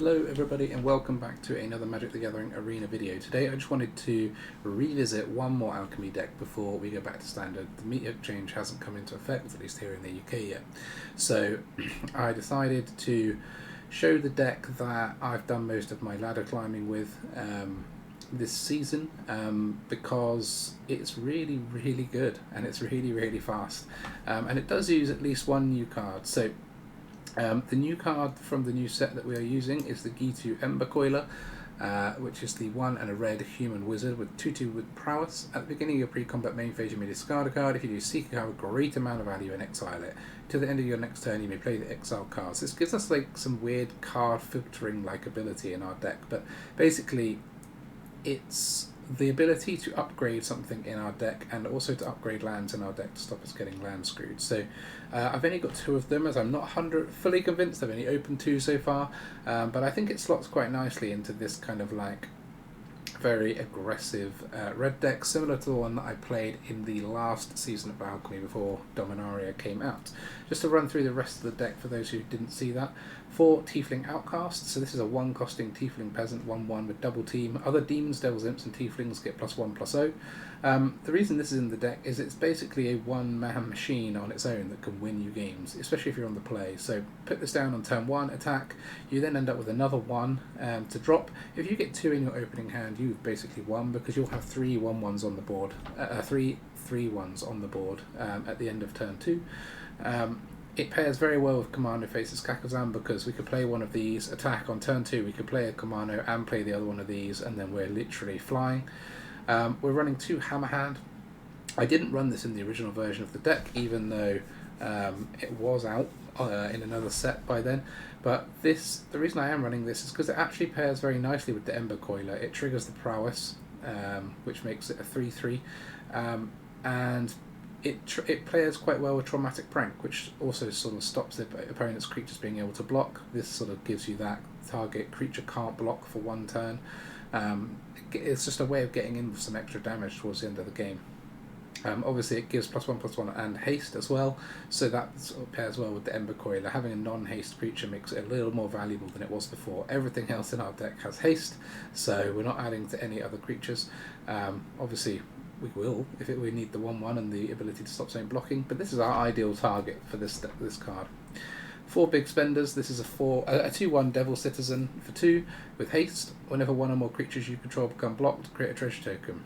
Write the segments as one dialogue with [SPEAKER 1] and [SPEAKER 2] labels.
[SPEAKER 1] Hello everybody and welcome back to another Magic the Gathering Arena video. Today I just wanted to revisit one more Alchemy deck before we go back to standard. The Mythic change hasn't come into effect, at least here in the UK yet. So I decided to show the deck that I've done most of my ladder climbing with this season because it's really good and it's really fast. And it does use at least one new card. So the new card from the new set that we are using is the Ghitu Embercoiler, which is the 1 and a red human wizard with 2/2 with prowess. At the beginning of your pre-combat main phase you may discard a card. If you do, seek a card with great amount of value and exile it. Till the end of your next turn you may play the exile cards. This gives us like some weird card filtering like ability in our deck, but basically it's the ability to upgrade something in our deck and also to upgrade lands in our deck to stop us getting land screwed. So I've only got 2 of them, as I'm not fully convinced. I've only opened 2 so far, but I think it slots quite nicely into this kind of like very aggressive red deck, similar to the one that I played in the last season of Alchemy before Dominaria came out. Just to run through the rest of the deck for those who didn't see that. 4 Tiefling Outcasts, so this is a 1 costing Tiefling Peasant, 1/1 with double team. Other demons, devils, imps and Tieflings get +1/+0. The reason this is in the deck is it's basically a one-man machine on its own that can win you games, especially if you're on the play. So put this down on turn 1, attack, you then end up with another 1 to drop. If you get 2 in your opening hand, you've basically won because you'll have 3 1/1s on the board, 3 3/1s on the board at the end of turn 2. It pairs very well with Kumano faces Kakkazan because we could play one of these, attack on turn 2, we could play a Kumano and play the other one of these, and then we're literally flying. We're running 2 Hammerhand. I didn't run this in the original version of the deck, even though it was out in another set by then. But the reason I am running this is because it actually pairs very nicely with the Embercoiler. It triggers the prowess, which makes it a 3/3, and it plays quite well with Traumatic Prank, which also sort of stops the opponent's creatures being able to block. This sort of gives you that target creature can't block for 1 turn. It's just a way of getting in with some extra damage towards the end of the game. Obviously it gives +1/+1 and haste as well, so that sort of pairs well with the Embercoiler. Having a non-haste creature makes it a little more valuable than it was before. Everything else in our deck has haste, so we're not adding to any other creatures. Obviously we will if we need the 1/1 and the ability to stop something blocking, but this is our ideal target for this card. 4 big spenders. This is a 2/1 Devil Citizen for 2 with haste. Whenever 1 or more creatures you control become blocked, create a treasure token.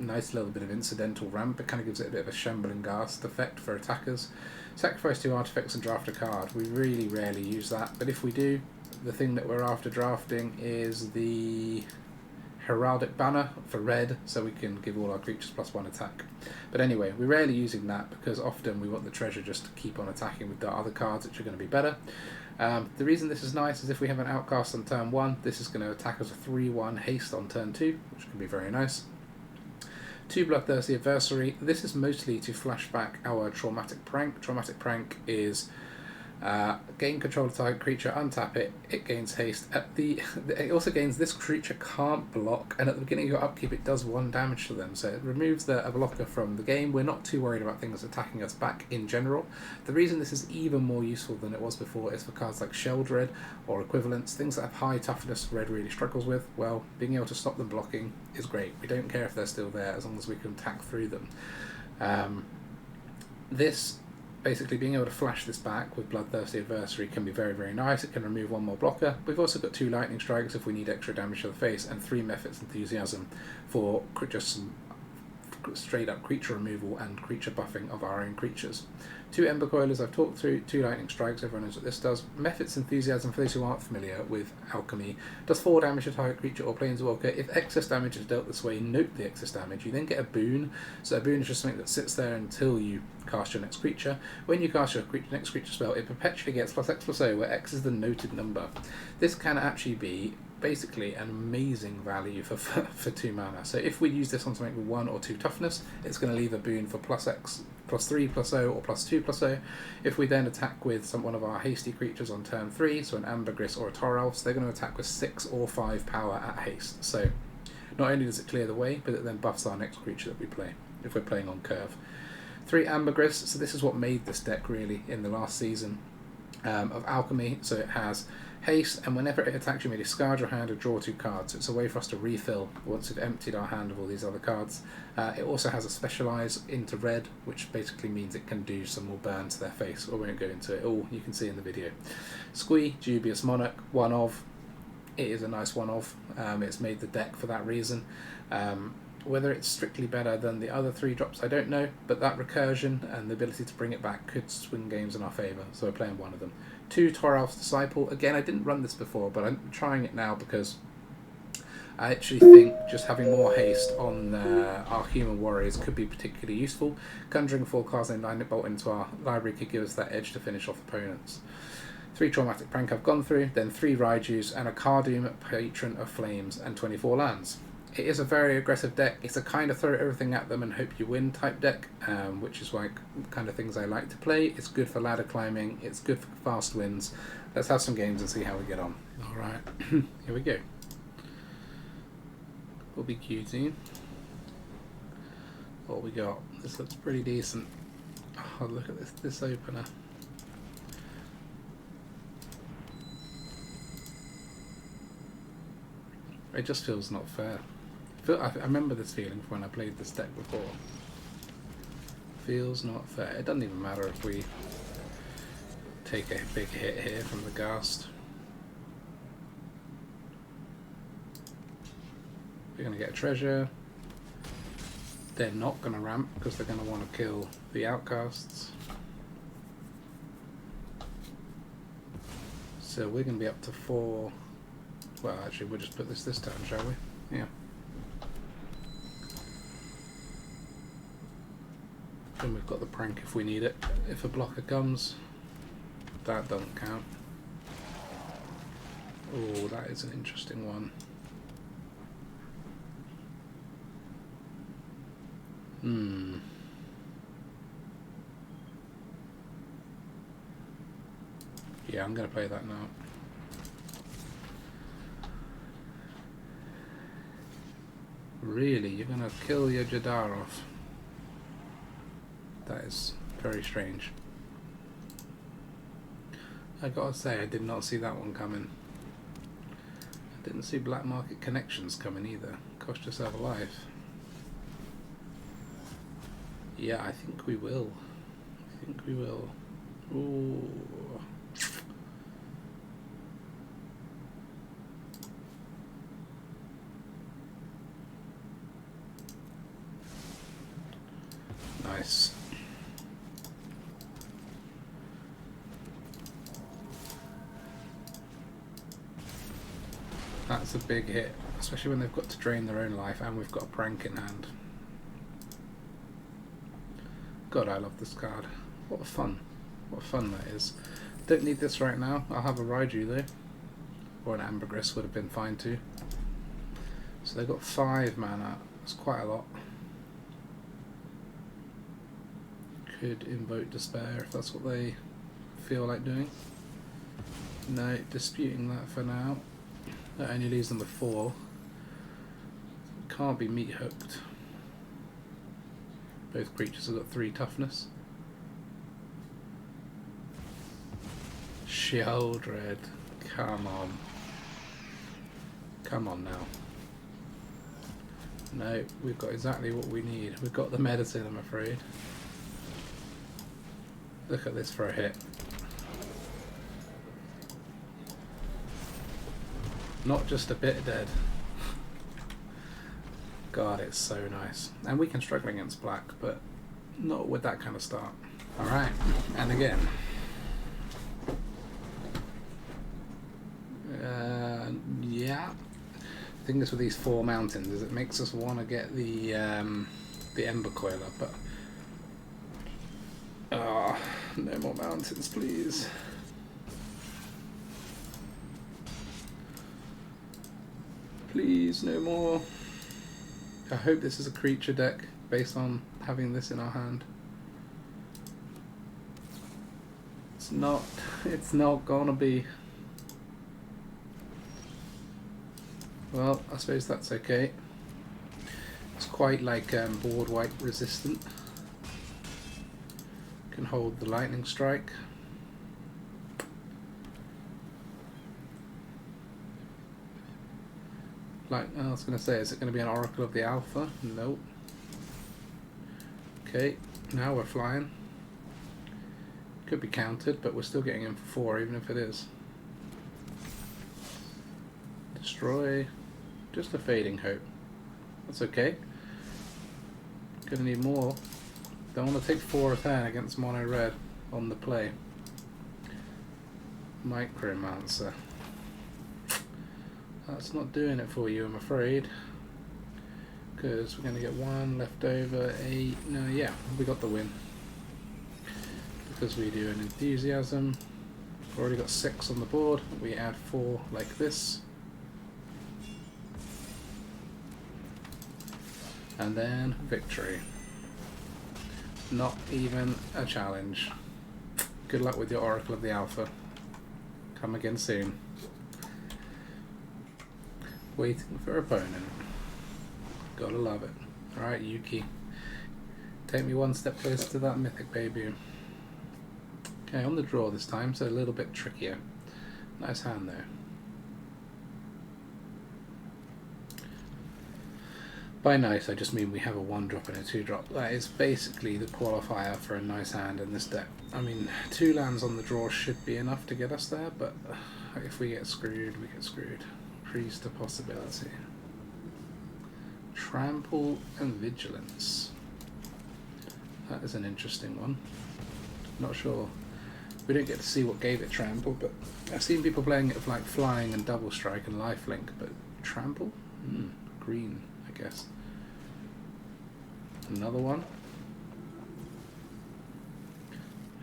[SPEAKER 1] Nice little bit of incidental ramp. It kind of gives it a bit of a Shambling Ghast effect for attackers. Sacrifice 2 artifacts and draft a card. We really rarely use that, but if we do, the thing that we're after drafting is the Heraldic Banner for red, so we can give all our creatures +1 attack. But anyway, we're rarely using that because often we want the treasure just to keep on attacking with the other cards, which are going to be better. The reason this is nice is if we have an Outcast on turn 1, this is going to attack as a 3/1 haste on turn 2, which can be very nice. 2 Bloodthirsty Adversary. This is mostly to flash back our Traumatic Prank. Traumatic Prank is gain control of the target creature, untap it, it gains haste. It also gains this creature can't block, and at the beginning of your upkeep it does 1 damage to them, so it removes a blocker from the game. We're not too worried about things attacking us back in general. The reason this is even more useful than it was before is for cards like Sheldred or equivalents, things that have high toughness red really struggles with. Well, being able to stop them blocking is great. We don't care if they're still there as long as we can attack through them. Basically, being able to flash this back with Bloodthirsty Adversary can be very nice. It can remove 1 more blocker. We've also got 2 Lightning Strikes if we need extra damage to the face, and 3 Mephit's Enthusiasm for just some straight up creature removal and creature buffing of our own creatures. 2 Embercoilers I've talked through, 2 Lightning Strikes, everyone knows what this does. Mephit's Enthusiasm, for those who aren't familiar with Alchemy, does 4 damage to target creature or planeswalker. If excess damage is dealt this way, note the excess damage. You then get a boon, so a boon is just something that sits there until you cast your next creature. When you cast your next creature spell, it perpetually gets +X/+0, where X is the noted number. This can actually be basically an amazing value for 2 mana. So if we use this on something with 1 or 2 toughness, it's going to leave a boon for +X, +3/+0 or +2/+0. If we then attack with one of our hasty creatures on turn 3, so an Ambergris or a Toralf, so they're going to attack with 6 or 5 power at haste. So not only does it clear the way, but it then buffs our next creature that we play if we're playing on curve. 3 Ambergris, so this is what made this deck really in the last season of Alchemy. So it has Haste, and whenever it attacks you, may discard your hand or draw 2 cards. So it's a way for us to refill once we've emptied our hand of all these other cards. It also has a specialise into red, which basically means it can do some more burn to their face. I won't go into it all, you can see in the video. Squee, Dubious Monarch, one of. It is a nice one of. It's made the deck for that reason. Whether it's strictly better than the other 3 drops, I don't know, but that recursion and the ability to bring it back could swing games in our favour, so we're playing one of them. 2 Toralf's Disciple. Again, I didn't run this before, but I'm trying it now because I actually think just having more haste on our human warriors could be particularly useful. Conjuring 4 cards and Lightning Bolt into our library could give us that edge to finish off opponents. 3 Traumatic Prank I've gone through, then 3 Raijus and a Kardum, Patron of Flames, and 24 lands. It is a very aggressive deck. It's a kind of throw everything at them and hope you win type deck, which is like the kind of things I like to play. It's good for ladder climbing, it's good for fast wins. Let's have some games and see how we get on. Alright, here we go. We'll be Ghitu. What we got? This looks pretty decent. Oh, look at this opener. It just feels not fair. I remember this feeling from when I played this deck before. Feels not fair. It doesn't even matter if we take a big hit here from the Ghast. We're going to get a treasure. They're not going to ramp because they're going to want to kill the Outcasts. So we're going to be up to 4. Well, actually, we'll just put this turn, shall we? Yeah. Then we've got the prank if we need it. If a blocker comes, that doesn't count. Oh, that is an interesting one. Yeah, I'm going to play that now. Really? You're going to kill your Jadarov? That is very strange. I gotta say, I did not see that one coming. I didn't see Black Market Connections coming either. Cost yourself a life. Yeah, I think we will. I think we will. Ooh. Nice. That's a big hit, especially when they've got to drain their own life and we've got a prank in hand. God, I love this card. What fun. What fun that is. Don't need this right now. I'll have a Raiju though. Or an Ambergris would have been fine too. So they've got 5 mana. That's quite a lot. Could invoke Despair if that's what they feel like doing. No, disputing that for now. That only leaves them with 4. Can't be meat hooked. Both creatures have got 3 toughness. Sheoldred, come on. Come on now. No, we've got exactly what we need. We've got the medicine, I'm afraid. Look at this for a hit. Not just a bit dead. God, it's so nice. And we can struggle against black, but not with that kind of start. Alright, and again. Yeah. The thing is with these 4 mountains is it makes us want to get the Embercoiler, but no more mountains, please. Please, no more. I hope this is a creature deck based on having this in our hand. It's not. It's not gonna be. Well, I suppose that's okay. It's quite like board wipe resistant. Can hold the lightning strike. Like, I was going to say, is it going to be an Oracle of the Alpha? Nope. Okay, now we're flying. Could be countered, but we're still getting in for 4, even if it is. Destroy. Just a fading hope. That's okay. Gonna need more. Don't want to take 4 a turn against mono red on the play. Micromancer. That's not doing it for you, I'm afraid. Because we're going to get 1 left over, 8. No, yeah, we got the win. Because we do an enthusiasm. We've already got 6 on the board. We add 4 like this. And then victory. Not even a challenge. Good luck with your Oracle of the Alpha. Come again soon. Waiting for opponent. Gotta love it. Alright, Yuki. Take me 1 step closer to that Mythic debut. Okay, on the draw this time, so a little bit trickier. Nice hand though. By nice, I just mean we have a 1-drop and a 2-drop. That is basically the qualifier for a nice hand in this deck. I mean, 2 lands on the draw should be enough to get us there, but if we get screwed, we get screwed. Priest of Possibility. Trample and Vigilance. That is an interesting one. Not sure. We don't get to see what gave it Trample, but I've seen people playing it with like Flying and Double Strike and Lifelink, but Trample? Green, I guess. Another one.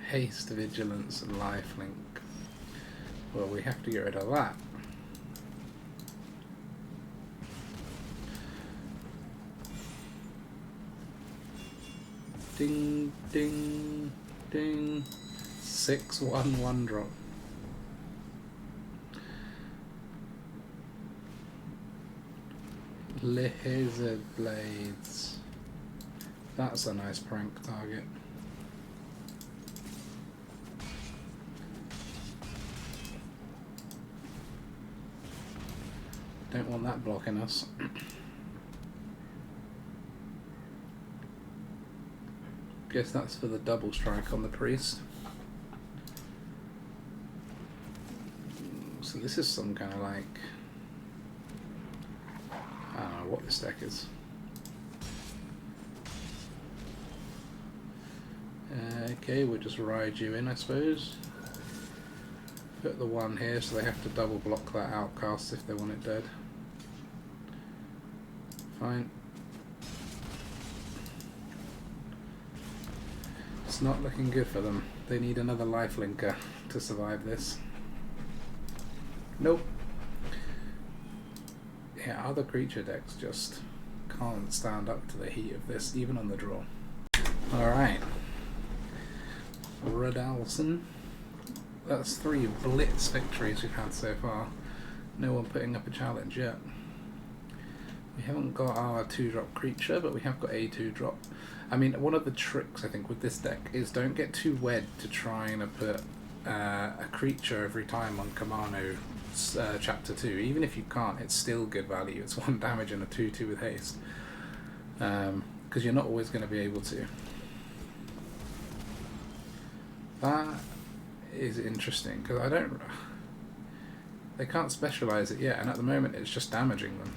[SPEAKER 1] Haste, Vigilance and Lifelink. Well, we have to get rid of that. Ding, ding, ding. 6/1 1-drop. Lizard Blades. That's a nice prank target. Don't want that blocking us. Guess that's for the double strike on the priest. So this is some kind of like, I don't know what this deck is. Okay, we'll just ride you in, I suppose. Put the 1 here so they have to double block that outcast if they want it dead. Fine. It's not looking good for them. They need another lifelinker to survive this. Nope. Yeah, other creature decks just can't stand up to the heat of this, even on the draw. Alright. Redalson. That's 3 blitz victories we've had so far. No one putting up a challenge yet. We haven't got our 2-drop creature, but we have got a 2-drop. I mean, one of the tricks, I think, with this deck is don't get too wed to trying to put a creature every time on Kumano Chapter 2. Even if you can't, it's still good value. It's 1 damage and a 2/2 with haste. Because you're not always going to be able to. That is interesting, because I don't... They can't specialise it yet, and at the moment it's just damaging them.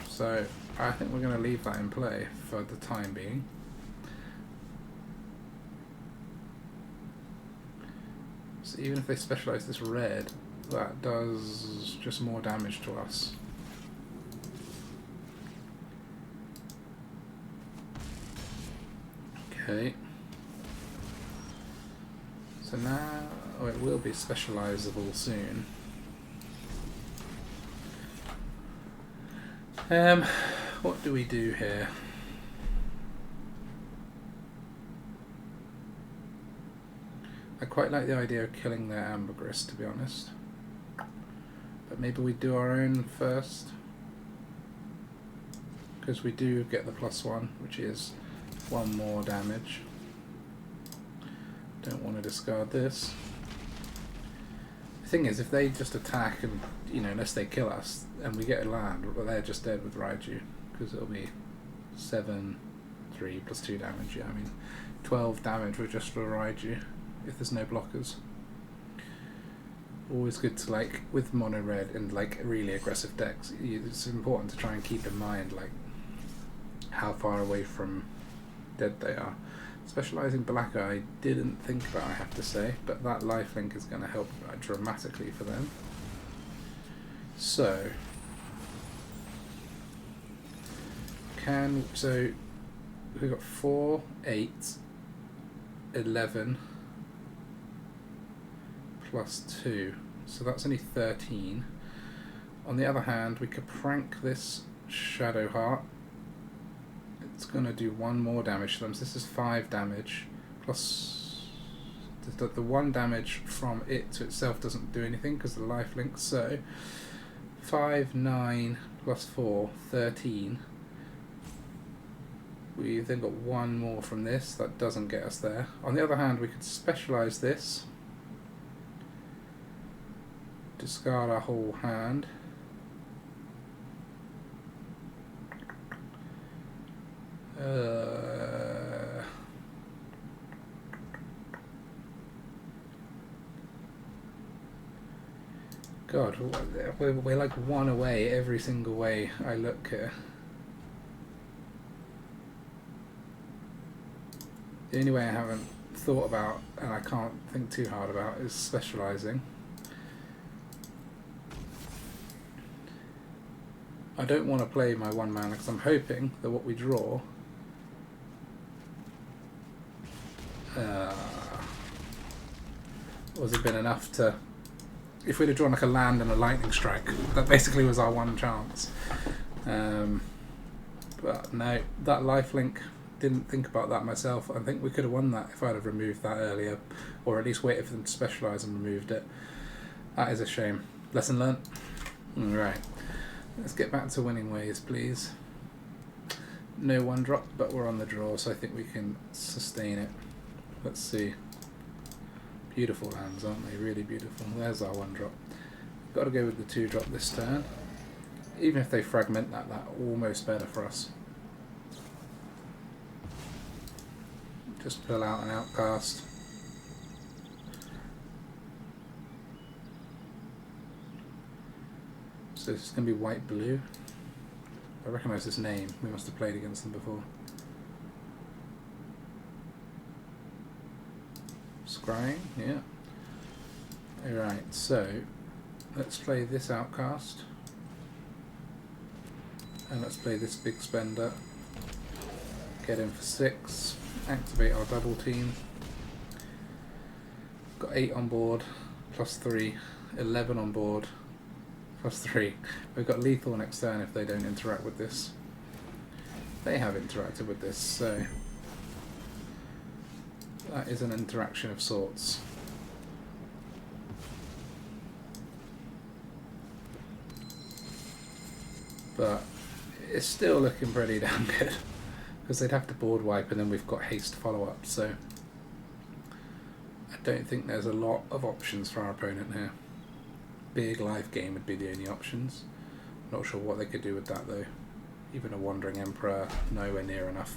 [SPEAKER 1] So I think we're going to leave that in play for the time being. So even if they specialise this red, that does just more damage to us. Okay. So now, oh, it will be specialisable soon. What do we do here? I quite like the idea of killing their Ambergris, to be honest. But maybe we do our own first. Because we do get the +1, which is 1 more damage. Don't want to discard this. I thing is, if they just attack and, you know, unless they kill us and we get a land, well, they're just dead with Raiju, because it'll be 7, 3 plus 2 damage. Yeah, I mean 12 damage with just for Raiju if there's no blockers. Always good to, like, with mono red and like really aggressive decks, it's important to try and keep in mind like how far away from dead they are. Specialising black I didn't think about, I have to say, but that lifelink is going to help dramatically for them. So we've got 4, 8, 11 plus 2, so that's only 13. On the other hand, we could prank this Shadow Heart. It's going to do 1 more damage to them, so this is 5 damage, plus the 1 damage from it to itself doesn't do anything because of the lifelink, so 5, 9 plus 4, 13. We've then got 1 more from this, that doesn't get us there. On the other hand, we could specialise this, discard our whole hand, God, we're like 1 away every single way I look here. The only way I haven't thought about, and I can't think too hard about, is specialising. I don't want to play my 1 mana because I'm hoping that what we draw was it been enough to, if we'd have drawn like a land and a lightning strike, that basically was our 1 chance. But no, that lifelink, didn't think about that myself. I think we could have won that if I'd have removed that earlier, or at least waited for them to specialise and removed it. That is a shame. Lesson learnt. Right, let's get back to winning ways, please. No 1-drop, but we're on the draw, so I think we can sustain it. Let's see. Beautiful lands, aren't they? Really beautiful. There's our 1-drop. Got to go with the 2-drop this turn. Even if they fragment that, that's almost better for us. Just pull out an Outcast. So this is going to be white-blue. I recognise this name. We must have played against them before. Scrying, yeah. Alright, so let's play this Outcast. And let's play this big spender. Get in for 6. Activate our double team. Got 8 on board, plus 3. 11 on board, plus 3. We've got lethal next turn if they don't interact with this. They have interacted with this, so that is an interaction of sorts. But it's still looking pretty damn good, because they'd have to board wipe and then we've got haste follow-up, so I don't think there's a lot of options for our opponent here. Big life game would be the only options. Not sure what they could do with that though. Even a Wandering Emperor, nowhere near enough.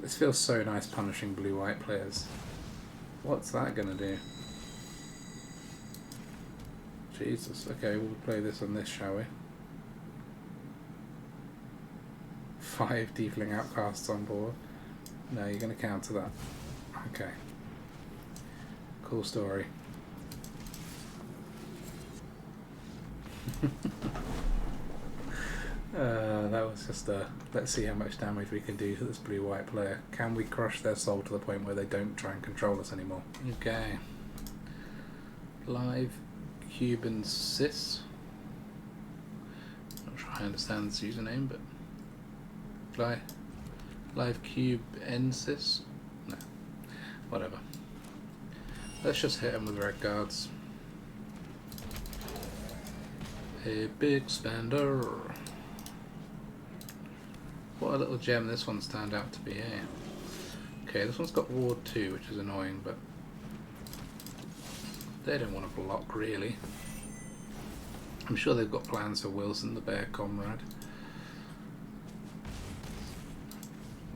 [SPEAKER 1] This feels so nice punishing blue-white players. What's that gonna do? Jesus, okay, we'll play this on this, shall we? 5 Tiefling Outcasts on board. No, you're going to counter that. Okay. Cool story. That was just a... Let's see how much damage we can do to this blue-white player. Can we crush their soul to the point where they don't try and control us anymore? Okay. Live Cuban Sis. Not sure I understand this username, but Live Cube Ensis? No. Whatever. Let's just hit him with red guards. A big spender. What a little gem this one's turned out to be, eh? Okay, this one's got Ward 2, which is annoying, but they don't want to block, really. I'm sure they've got plans for Wilson, the Bear Comrade.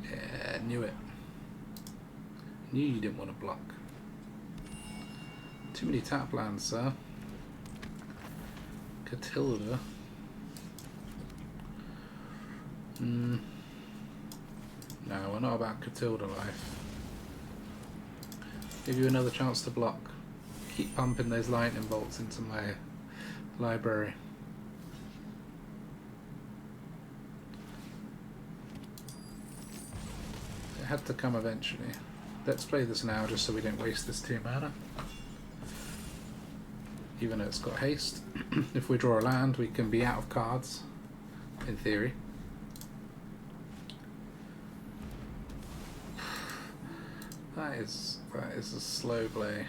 [SPEAKER 1] Yeah, knew it. Knew you didn't want to block. Too many tap lands, sir. Catilda. No, we're not about Catilda life. Give you another chance to block. Keep pumping those lightning bolts into my library. It had to come eventually. Let's play this now just so we don't waste this 2 mana. Even though it's got haste. If we draw a land, we can be out of cards, in theory. That is a slow play.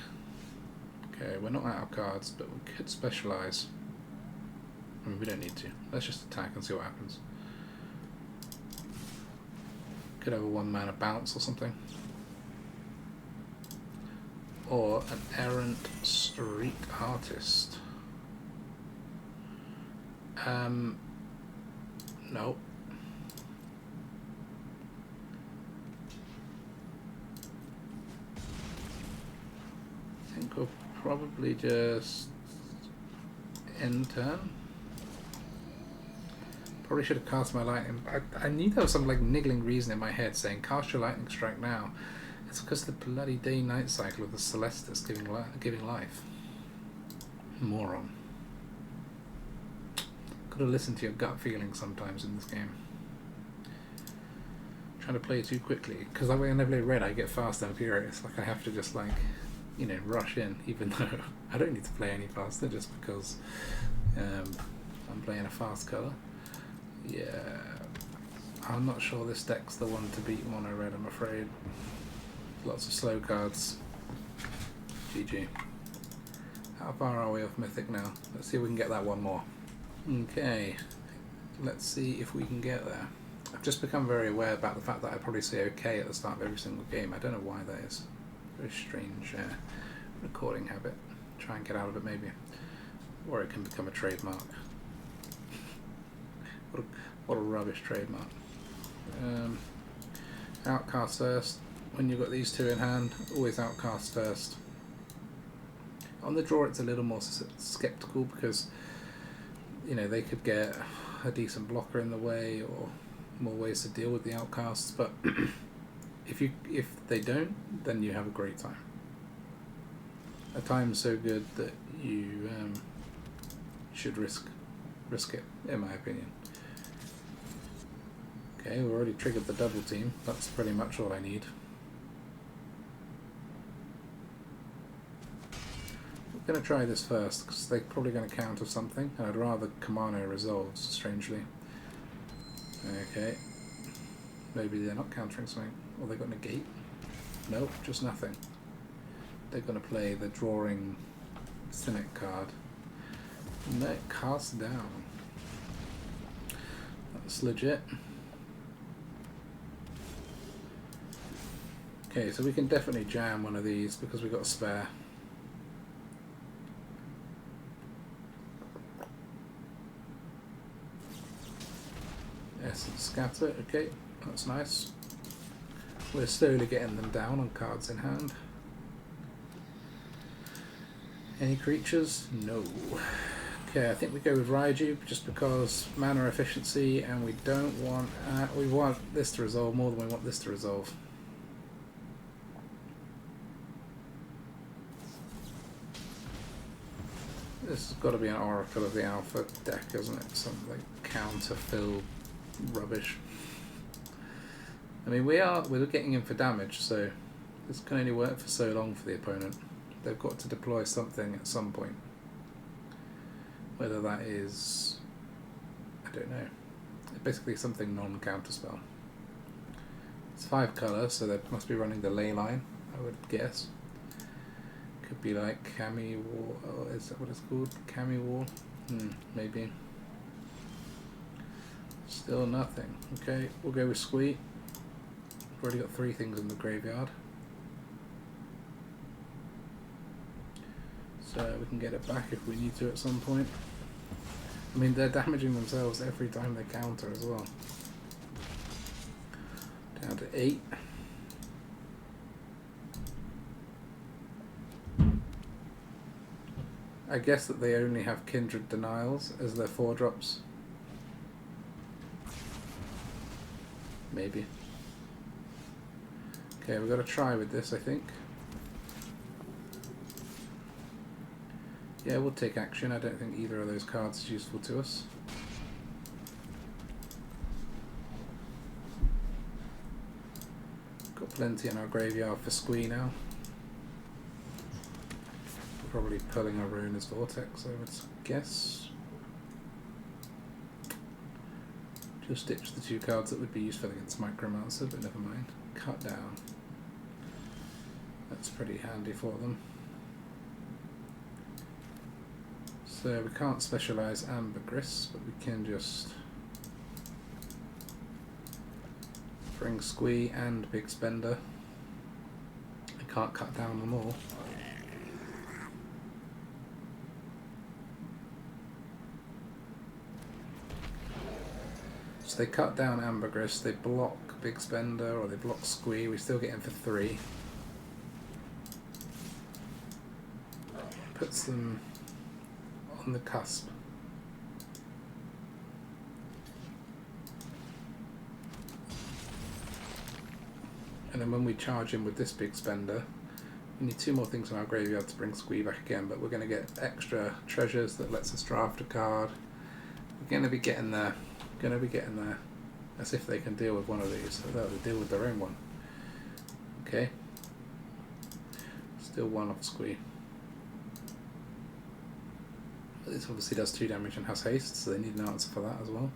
[SPEAKER 1] Okay, we're not out of cards, but we could specialise. I mean, we don't need to. Let's just attack and see what happens. Could have a 1 mana bounce or something. Or an errant street artist. No. I think we'll probably just end turn. Probably should have cast my lightning. I knew there was some like niggling reason in my head saying cast your lightning strike now. It's because of the bloody day-night cycle of the Celestis giving life. Moron. Gotta listen to your gut feeling sometimes in this game. Trying to play too quickly. Because when I play red I get fast and furious. Like I have to just like, you know, rush in. Even though I don't need to play any faster just because I'm playing a fast colour. Yeah. I'm not sure this deck's the one to beat mono red, I'm afraid. Lots of slow cards. GG. How far are we off Mythic now? Let's see if we can get that one more. Okay. Let's see if we can get there. I've just become very aware about the fact that I probably say okay at the start of every single game. I don't know why that is. Very strange recording habit. Try and get out of it maybe. Or it can become a trademark. What a rubbish trademark. Outcast first. When you've got these 2 in hand, always outcast first. On the draw it's a little more sceptical because, you know, they could get a decent blocker in the way or more ways to deal with the outcasts, but if they don't, then you have a great time. A time so good that you should risk it, in my opinion. Okay, we've already triggered the double team. That's pretty much all I need. I'm going to try this first because they're probably going to counter something, and I'd rather Kumano resolves, strangely. Okay. Maybe they're not countering something. Or they got negate? Nope, just nothing. They're going to play the drawing Cynic card. No, cast down. That's legit. Okay, so we can definitely jam one of these because we've got a spare. Essence Scatter, okay, that's nice. We're slowly getting them down on cards in hand. Any creatures? No. Okay, I think we go with Raiju just because mana efficiency, and we don't want... we want this to resolve more than we want this to resolve. This has got to be an Oracle of the Alpha deck, isn't it? Some like counter-fill rubbish. I mean, we're getting in for damage, so this can only work for so long for the opponent. They've got to deploy something at some point. Whether that is, I don't know. Basically something non-counterspell. It's 5 colour, so they must be running the ley line, I would guess. Could be like Cami Wall, oh, is that what it's called? Cami Wall? Maybe. Still nothing. Okay, we'll go with Squee. We've already got 3 things in the graveyard. So we can get it back if we need to at some point. I mean, they're damaging themselves every time they counter as well. Down to 8. I guess that they only have Kindred Denials as their 4-drops. Maybe. Okay, we've got to try with this, I think. Yeah, we'll take action. I don't think either of those cards is useful to us. Got plenty in our graveyard for Squee now. We're probably pulling our Ruinous Vortex, I would guess. Just ditch the 2 cards that would be useful against Micromancer, but never mind. Cut down. That's pretty handy for them. So we can't specialise Ambergris, but we can just bring Squee and Big Spender. I can't cut down them all. So they cut down Ambergris, they block Big Spender, or they block Squee. We still get in for 3. Puts them on the cusp. And then when we charge him with this Big Spender, we need 2 more things in our graveyard to bring Squee back again, but we're going to get extra treasures that lets us draft a card. We're going to be getting there. As if they can deal with one of these, so they'll deal with their own one. Okay. Still 1 off Squee. This obviously does 2 damage and has haste, so they need an answer for that as well.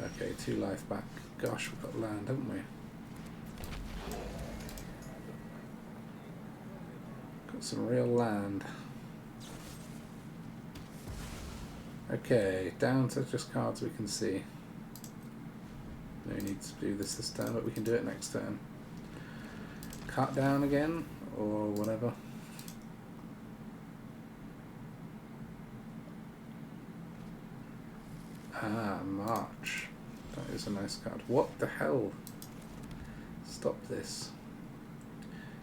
[SPEAKER 1] Okay, 2 life back. Gosh, we've got land, haven't we? Got some real land. Okay, down to just cards we can see. No need to do this turn, but we can do it next turn. Cut down again, or whatever. Ah, March. That is a nice card. What the hell? Stop this.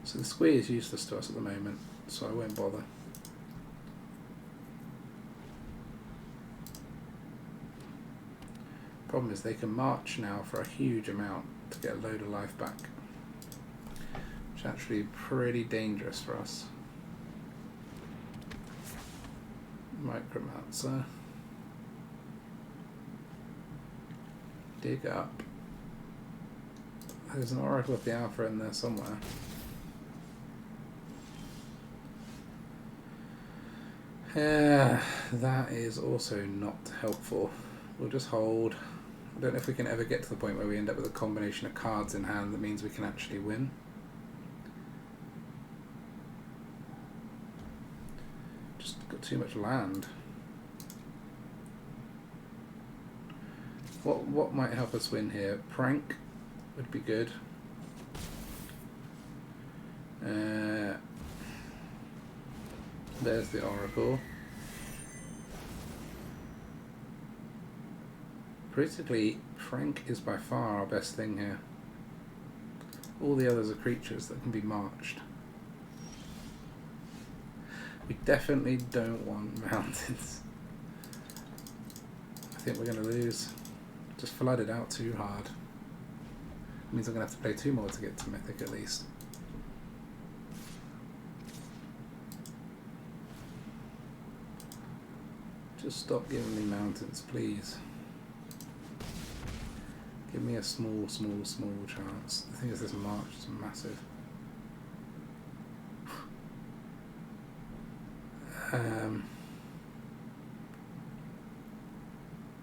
[SPEAKER 1] So the Squee is useless to us at the moment, so I won't bother. Problem is they can march now for a huge amount to get a load of life back, which is actually pretty dangerous for us. Micromancer. Dig up. There's an Oracle of the Alpha in there somewhere. That is also not helpful. We'll just hold. I don't know if we can ever get to the point where we end up with a combination of cards in hand that means we can actually win. Just got too much land. What might help us win here? Prank would be good. There's the Oracle. Basically, Frank is by far our best thing here. All the others are creatures that can be marched. We definitely don't want mountains. I think we're going to lose. Just flooded out too hard. It means I'm going to have to play 2 more to get to Mythic at least. Just stop giving me mountains, please. Give me a small chance. The thing is, this march is massive.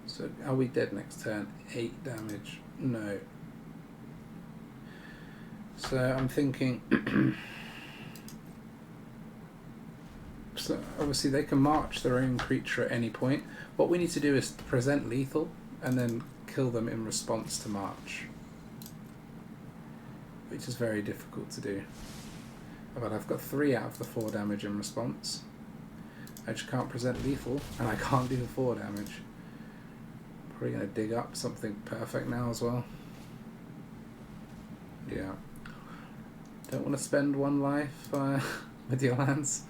[SPEAKER 1] So, are we dead next turn? 8 damage. No. So, I'm thinking... So, obviously, they can march their own creature at any point. What we need to do is present lethal, and then kill them in response to March, which is very difficult to do. But I've got 3 out of the 4 damage in response. I just can't present lethal, and I can't do the 4 damage. Probably going to dig up something perfect now as well. Yeah. Don't want to spend 1 life with your lands.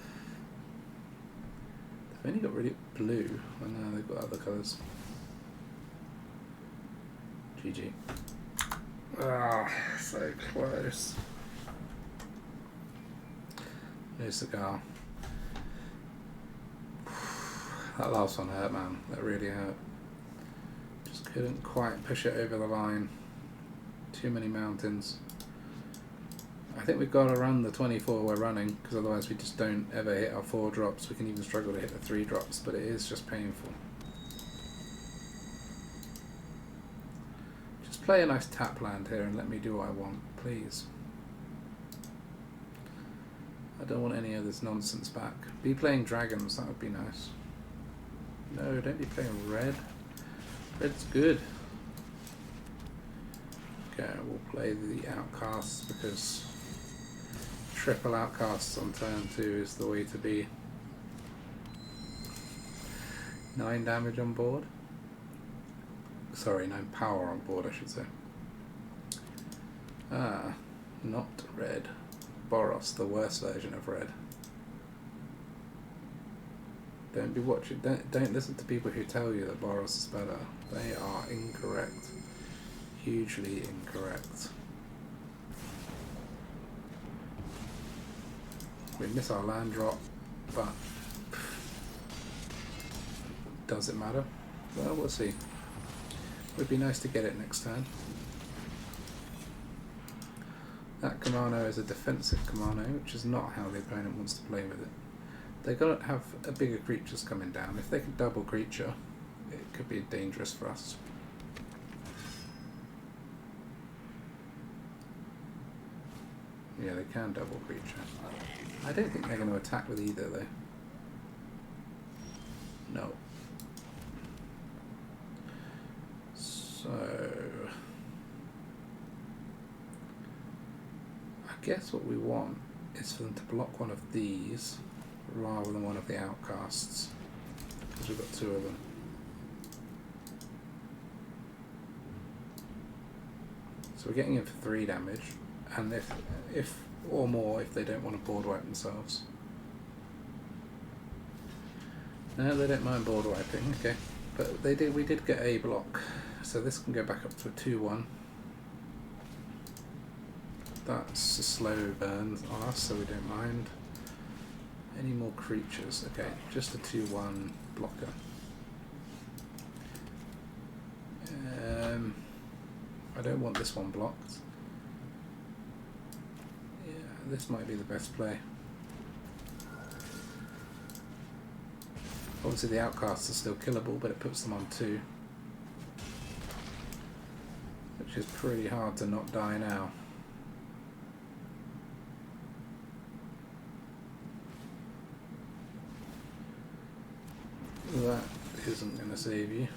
[SPEAKER 1] They've only got really blue, and now they've got other colours. GG. Ah, so close. No cigar. That last one hurt, man. That really hurt. Just couldn't quite push it over the line. Too many mountains. I think we've got to run the 24 we're running, because otherwise we just don't ever hit our 4 drops. We can even struggle to hit the 3 drops, but it is just painful. Just play a nice tap land here and let me do what I want, please. I don't want any of this nonsense back. Be playing dragons, that would be nice. No, don't be playing red. Red's good. Okay, we'll play the Outcasts because triple Outcasts on turn 2 is the way to be. 9 damage on board. Sorry, 9 power on board, I should say. Ah, not red. Boros, the worst version of red. Don't be watching. Don't listen to people who tell you that Boros is better. They are incorrect. Hugely incorrect. We miss our land drop, but does it matter? Well, we'll see. Would be nice to get it next turn. That Kumano is a defensive Kumano, which is not how the opponent wants to play with it. They're going to have a bigger creatures coming down. If they can double creature, it could be dangerous for us. Yeah, they can double creature. I don't think they're going to attack with either, though. No. So I guess what we want is for them to block one of these rather than one of the Outcasts, because we've got 2 of them. So we're getting in for 3 damage, and if or more if they don't want to board wipe themselves. No, they don't mind board wiping, okay. But we did get a block, so this can go back up to a 2-1. That's a slow burn on us, so we don't mind. Any more creatures? Okay, just a 2-1 blocker. I don't want this one blocked. Yeah, this might be the best play. Obviously the Outcasts are still killable, but it puts them on 2. Which is pretty hard to not die now. That isn't going to save you.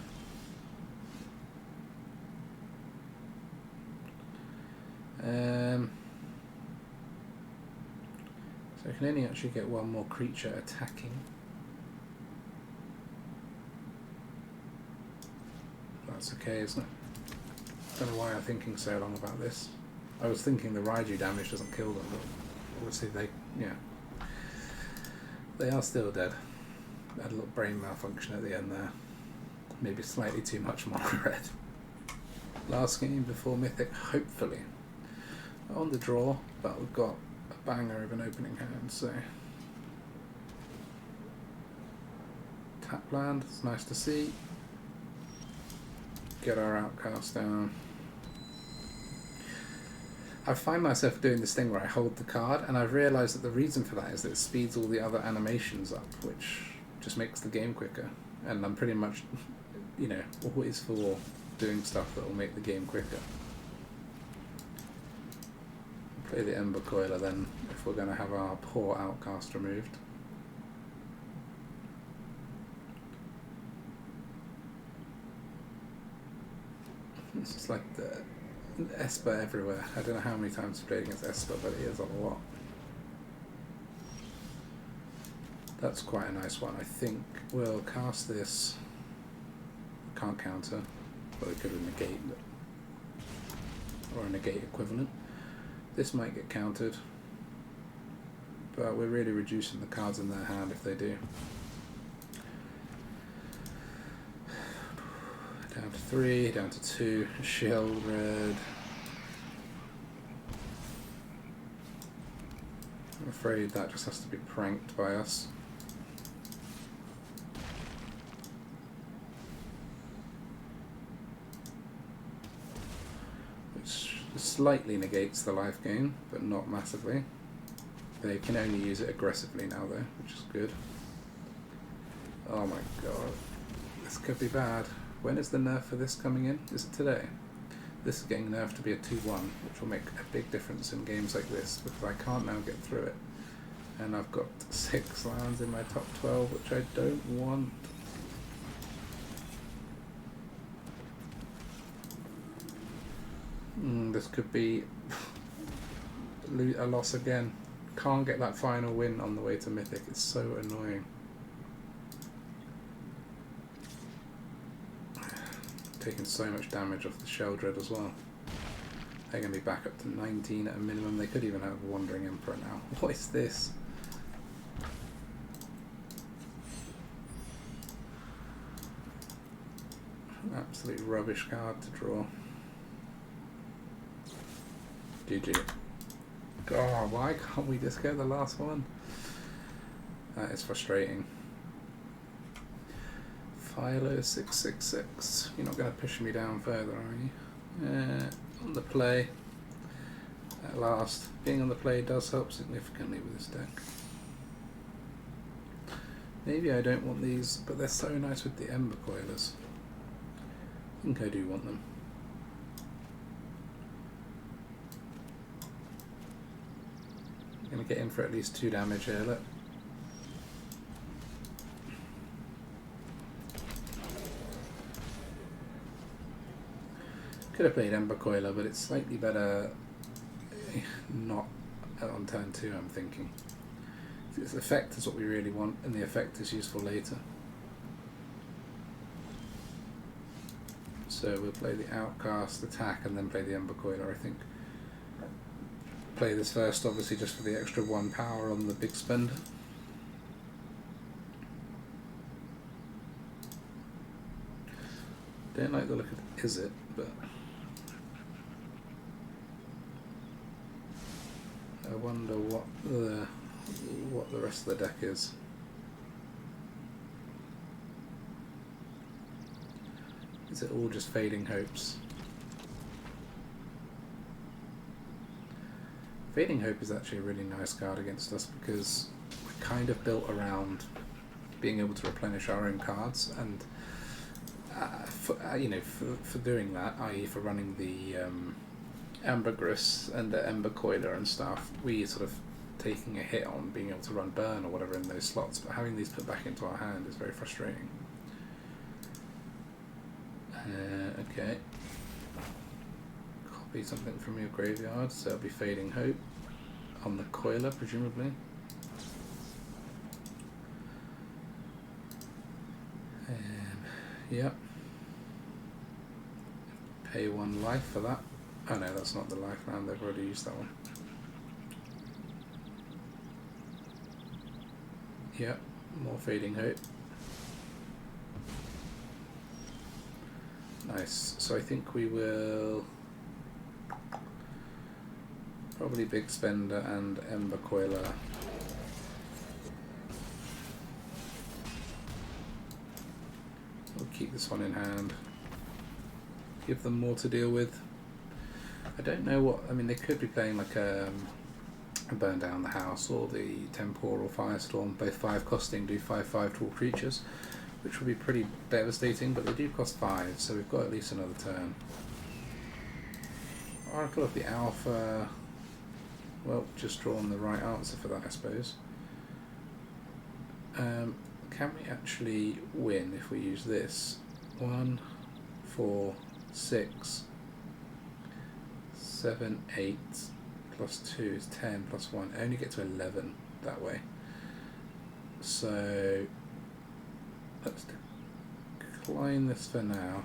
[SPEAKER 1] So I can only actually get 1 more creature attacking. That's okay, isn't it? I don't know why I'm thinking so long about this. I was thinking the Raiju damage doesn't kill them, but obviously they are still dead. I had a little brain malfunction at the end there. Maybe slightly too much mono red. Last game before Mythic, hopefully. On the draw, but we've got a banger of an opening hand, so. Tap land, it's nice to see. Get our Outcast down. I find myself doing this thing where I hold the card, and I've realised that the reason for that is that it speeds all the other animations up, which just makes the game quicker. And I'm pretty much, always for doing stuff that will make the game quicker. Play the Embercoiler then, if we're going to have our poor Outcast removed. It's just like the Esper everywhere. I don't know how many times I've played against Esper, but it is a lot. That's quite a nice one. I think we'll cast this. Can't counter. Well, it could have negate, or a negate equivalent. This might get countered, but we're really reducing the cards in their hand if they do. Down to 3, down to 2, shield red. I'm afraid that just has to be pranked by us. Which slightly negates the life gain, but not massively. They can only use it aggressively now though, which is good. Oh my god. This could be bad. When is the nerf for this coming in? Is it today? This is getting nerfed to be a 2-1, which will make a big difference in games like this, because I can't now get through it. And I've got 6 lands in my top 12, which I don't want. This could be a loss again. Can't get that final win on the way to Mythic. It's so annoying. Taking so much damage off the Sheldred as well. They're going to be back up to 19 at a minimum. They could even have a Wandering Emperor now. What is this? Absolute rubbish card to draw. GG. God, why can't we just get the last one? That is frustrating. Philo 666. You're not going to push me down further, are you? On the play. At last. Being on the play does help significantly with this deck. Maybe I don't want these, but they're so nice with the Embercoilers. I think I do want them. I'm going to get in for at least 2 damage here, look. Could have played Embercoiler, but it's slightly better not on turn 2, I'm thinking. This effect is what we really want, and the effect is useful later. So we'll play the Outcast, attack, and then play the Embercoiler, I think. Play this first, obviously, just for the extra 1 power on the big spend. Don't like the look of Is It, but I wonder what the rest of the deck is. Is it all just Fading Hopes? Fading Hope is actually a really nice card against us because we're kind of built around being able to replenish our own cards, and for doing that, i.e. for running the Ambergris and the Embercoiler and stuff, we sort of taking a hit on being able to run burn or whatever in those slots, but having these put back into our hand is very frustrating. Okay. Copy something from your graveyard, so it'll be Fading Hope on the Coiler, presumably. Yep. Pay 1 life for that. Oh no, that's not the lifeline, they've already used that one. Yep, more Fading Hope. Nice, so I think we will probably Big Spender and Embercoiler. We'll keep this one in hand. Give them more to deal with. I don't know what, I mean, they could be playing like a Burn Down the House or the Temporal Firestorm, both 5 costing, do 5/5 to all creatures, which would be pretty devastating, but they do cost 5, so we've got at least another turn. Oracle of the Alpha, well, just drawn the right answer for that, I suppose. Can we actually win if we use this? 1, 4, 6, 7, 8, plus 2 is 10, plus 1. I only get to 11 that way. So let's decline this for now.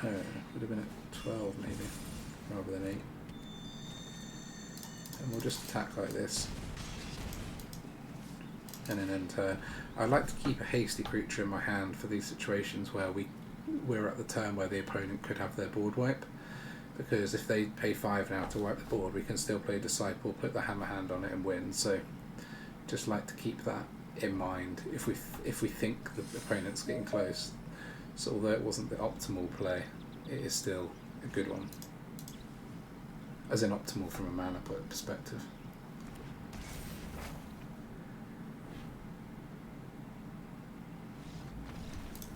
[SPEAKER 1] Oh, would have been at 12 maybe, rather than 8. And we'll just attack like this. And then end turn. I like to keep a hasty creature in my hand for these situations where we're at the turn where the opponent could have their board wipe. Because if they pay 5 now to wipe the board, we can still play Disciple, put the Hammerhand on it and win. So just like to keep that in mind if we think the opponent's getting close. So although it wasn't the optimal play, it is still a good one. As in optimal from a mana perspective.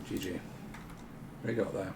[SPEAKER 1] GG. What we got there?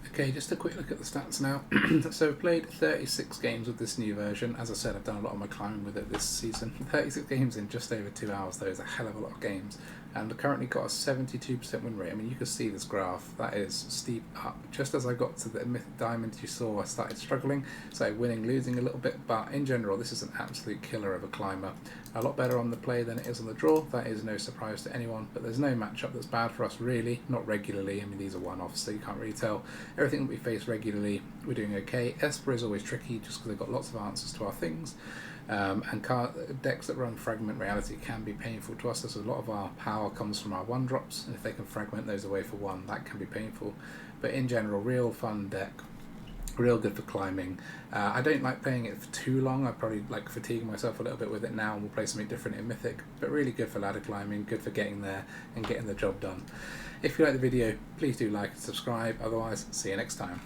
[SPEAKER 1] Okay, just a quick look at the stats now. So I've played 36 games with this new version. As I said, I've done a lot of my climbing with it this season. 36 games in just over 2 hours though is a hell of a lot of games. And I've currently got a 72% win rate. I mean, you can see this graph, that is steep up. Just as I got to the Mythic Diamond, you saw I started struggling. So winning, losing a little bit, but in general, this is an absolute killer of a climber. A lot better on the play than it is on the draw. That is no surprise to anyone, but there's no matchup that's bad for us really, not regularly. I mean, these are one-offs, so you can't really tell. Everything that we face regularly, we're doing okay. Esper is always tricky just because they've got lots of answers to our things. And decks that run Fragment Reality can be painful to us. There's a lot of our power comes from our 1-drops, and if they can fragment those away for 1, that can be painful. But in general, real fun deck, real good for climbing. I don't like playing it for too long. I probably like fatiguing myself a little bit with it now, and we'll play something different in Mythic. But really good for ladder climbing, good for getting there and getting the job done. If you like the video, please do like and subscribe. Otherwise, see you next time.